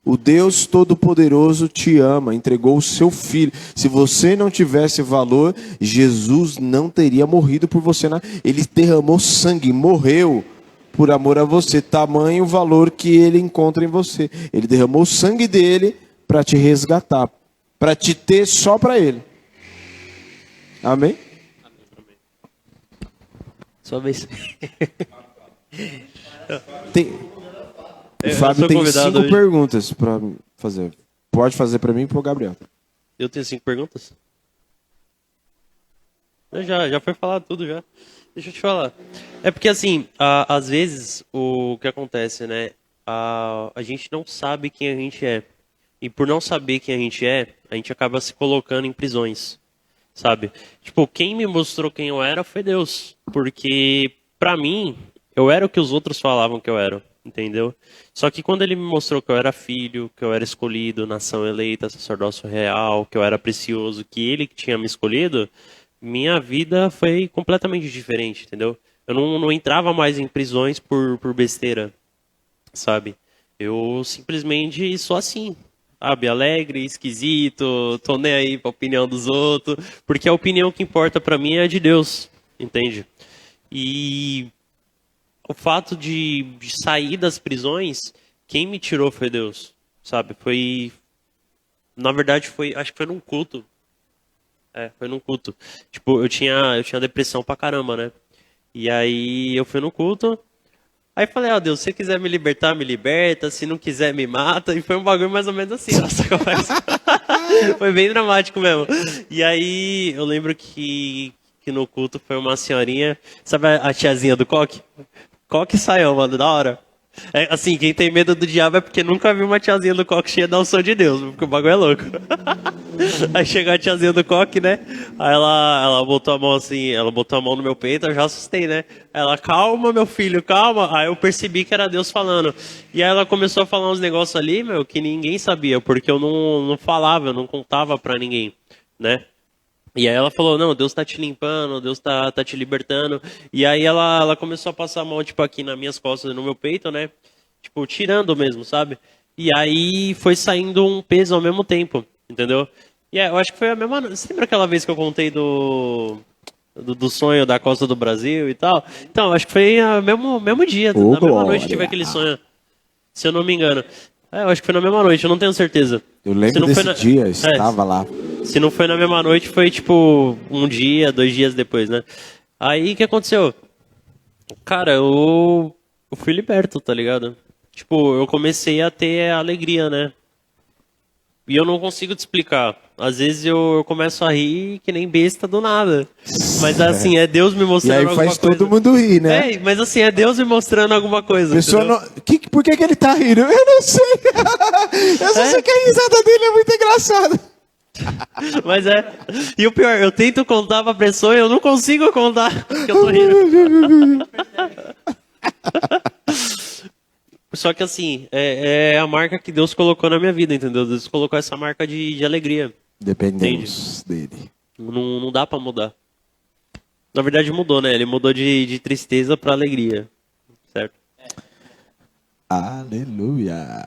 O Deus Todo-Poderoso te ama, entregou o seu filho. Se você não tivesse valor, Jesus não teria morrido por você. Ele derramou sangue, morreu por amor a você. Tamanho o valor que ele encontra em você. Ele derramou o sangue dele para te resgatar, para te ter só para ele. Amém? Sua vez. O Fábio sou tem convidado 5 hoje. perguntas para fazer. Pode fazer para mim e para o Gabriel. Eu tenho 5 perguntas? Já foi falado tudo já. Deixa eu te falar. É porque assim, às vezes o que acontece, né? A gente não sabe quem a gente é. E por não saber quem a gente acaba se colocando em prisões. Sabe? Tipo, quem me mostrou quem eu era foi Deus. Porque, pra mim, eu era o que os outros falavam que eu era. Entendeu? Só que quando ele me mostrou que eu era filho, que eu era escolhido, nação eleita, sacerdócio real, que eu era precioso, que ele que tinha me escolhido, minha vida foi completamente diferente, entendeu? Eu não entrava mais em prisões por besteira, sabe? Eu simplesmente sou assim, sabe? Alegre, esquisito, tô nem aí pra opinião dos outros, porque a opinião que importa pra mim é a de Deus, entende? E o fato de sair das prisões, quem me tirou foi Deus, sabe? Na verdade acho que foi num culto. Foi num culto. Tipo, eu tinha depressão pra caramba, né? E aí eu fui no culto. Aí falei, ó, Deus, se você quiser me libertar, me liberta. Se não quiser, me mata. E foi um bagulho mais ou menos assim, nossa conversa. Foi bem dramático mesmo. E aí eu lembro que no culto foi uma senhorinha. Sabe a tiazinha do coque? Coque e saião, mano, da hora. É, assim, quem tem medo do diabo é porque nunca viu uma tiazinha do coque cheia da unção de Deus, porque o bagulho é louco. Aí chegou a tiazinha do coque, né? Aí ela botou a mão assim, ela botou a mão no meu peito, eu já assustei, né? Ela, calma, meu filho, calma. Aí eu percebi que era Deus falando. E aí ela começou a falar uns negócios ali, meu, que ninguém sabia, porque eu não falava, eu não contava pra ninguém, né? E aí ela falou, não, Deus tá te limpando, Deus tá te libertando. E aí ela começou a passar a mão, tipo, aqui nas minhas costas e no meu peito, né? Tipo, tirando mesmo, sabe? E aí foi saindo um peso ao mesmo tempo, entendeu? E eu acho que foi a mesma... Você lembra aquela vez que eu contei do sonho da costa do Brasil e tal? Então, acho que foi o mesmo dia, Ô, na mesma noite glória. que tive aquele sonho, se eu não me engano. Eu acho que foi na mesma noite, eu não tenho certeza. Eu Se lembro não foi desse dia, eu estava lá. Se não foi na mesma noite, foi tipo um dia, 2 dias depois, né? Aí o que aconteceu? Cara, eu fui liberto, tá ligado? Tipo, eu comecei a ter alegria, né? E eu não consigo te explicar. Às vezes eu começo a rir que nem besta do nada. Mas assim, é Deus me E mostrando aí alguma faz coisa. todo mundo rir, né? Mas assim, é Deus me mostrando alguma coisa. A pessoa entendeu? não... Por que ele tá rindo? Eu não sei. Eu só sei que a risada dele é muito engraçada. Mas é. E o pior, eu tento contar pra pessoa e eu não consigo contar que eu tô rindo. Só que assim, é a marca que Deus colocou na minha vida, entendeu? Deus colocou essa marca de alegria. Dependemos dele. Não dá pra mudar. Na verdade mudou, né? Ele mudou de tristeza pra alegria. Certo? Aleluia.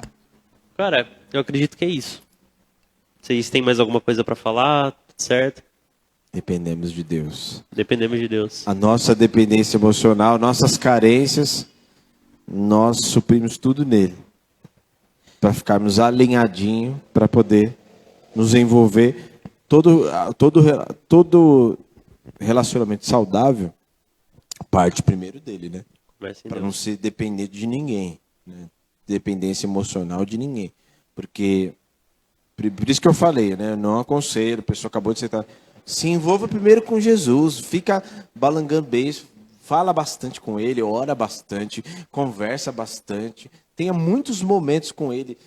Cara, eu acredito que é isso. Vocês têm mais alguma coisa pra falar? Tudo certo? Dependemos de Deus. Dependemos de Deus. A nossa dependência emocional, nossas carências, nós suprimos tudo nele. Para ficarmos alinhadinhos, para poder nos envolver. Todo relacionamento saudável parte primeiro dele, né? Comece em Para Deus. não ser dependente de ninguém, né? Dependência emocional de ninguém. Porque, por isso que eu falei, né? Eu não aconselho, a pessoa acabou de aceitar. Se envolva primeiro com Jesus, fica balangando beijo, fala bastante com ele, ora bastante, conversa bastante, tenha muitos momentos com ele.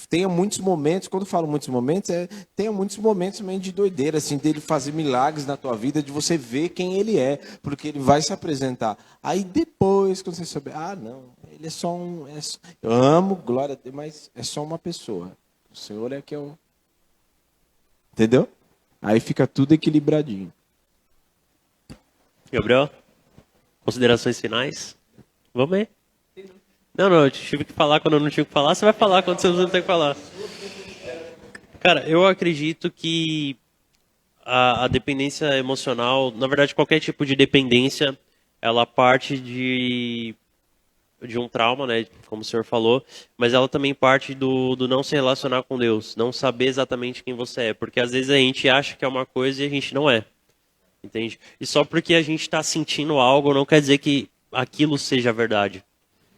Tenha muitos momentos, quando eu falo muitos momentos, tenha muitos momentos meio de doideira, assim, dele fazer milagres na tua vida, de você ver quem ele é, porque ele vai se apresentar. Aí depois, quando você souber, não, ele é só um. Eu amo, glória a Deus, mas é só uma pessoa. O Senhor é que é o. Entendeu? Aí fica tudo equilibradinho. Gabriel? Considerações finais? Vamos aí. Não, eu tive que falar quando eu não tinha que falar. Você vai falar quando você não tem que falar. Cara, eu acredito que a dependência emocional, na verdade, qualquer tipo de dependência, ela parte de um trauma, né? Como o senhor falou, mas ela também parte do não se relacionar com Deus, não saber exatamente quem você é, porque às vezes a gente acha que é uma coisa e a gente não é, entende? E só porque a gente está sentindo algo não quer dizer que aquilo seja verdade,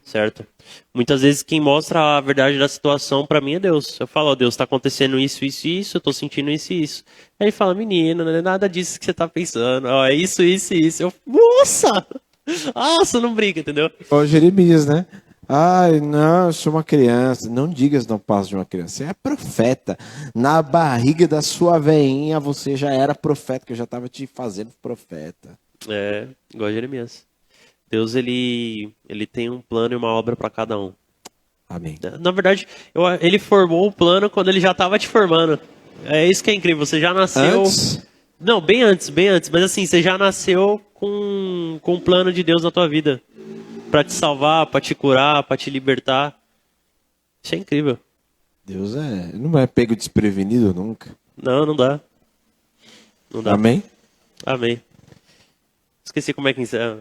certo? Muitas vezes quem mostra a verdade da situação pra mim é Deus. Eu falo, ó, Deus, tá acontecendo isso, isso e isso, eu tô sentindo isso e isso. Aí ele fala, menino, não é nada disso que você tá pensando, ó, é isso, isso e isso. Eu, nossa! Nossa, não brinca, entendeu? Ó, Jeremias, né? Ai, não, eu sou uma criança. Não digas não passo de uma criança. Você é profeta. Na barriga da sua veinha você já era profeta, que eu já estava te fazendo profeta. É, igual a Jeremias. Deus, ele tem um plano e uma obra pra cada um. Amém. Na verdade, ele formou o plano quando ele já tava te formando. É isso que é incrível, você já nasceu... Antes? Não, bem antes, mas assim, você já nasceu com o plano de Deus na tua vida. Pra te salvar, pra te curar, pra te libertar. Isso é incrível. Deus não é pego desprevenido nunca. Não, não dá. Não dá. Amém? Amém. Esqueci como é que encerra.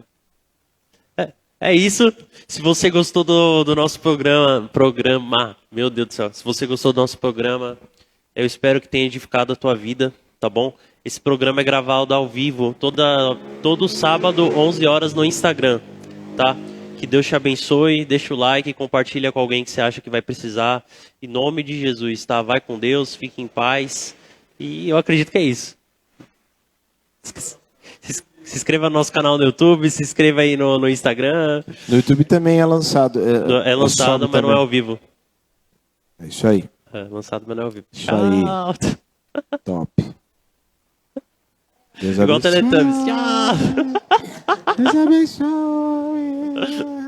É isso. Se você gostou do nosso programa, meu Deus do céu. Se você gostou do nosso programa, eu espero que tenha edificado a tua vida, tá bom? Esse programa é gravado ao vivo, todo sábado, 11 horas no Instagram, tá? Que Deus te abençoe, deixa o like, compartilha com alguém que você acha que vai precisar. Em nome de Jesus, tá? Vai com Deus, fique em paz. E eu acredito que é isso. Se inscreva no nosso canal no YouTube, se inscreva aí no Instagram. No YouTube também é lançado. É lançado, mas não é ao vivo. É isso aí. É lançado, mas não é ao vivo. Isso aí. Tchau. Top. Deus Igual o abençoe. Teletubbies. Tchau. Deus abençoe.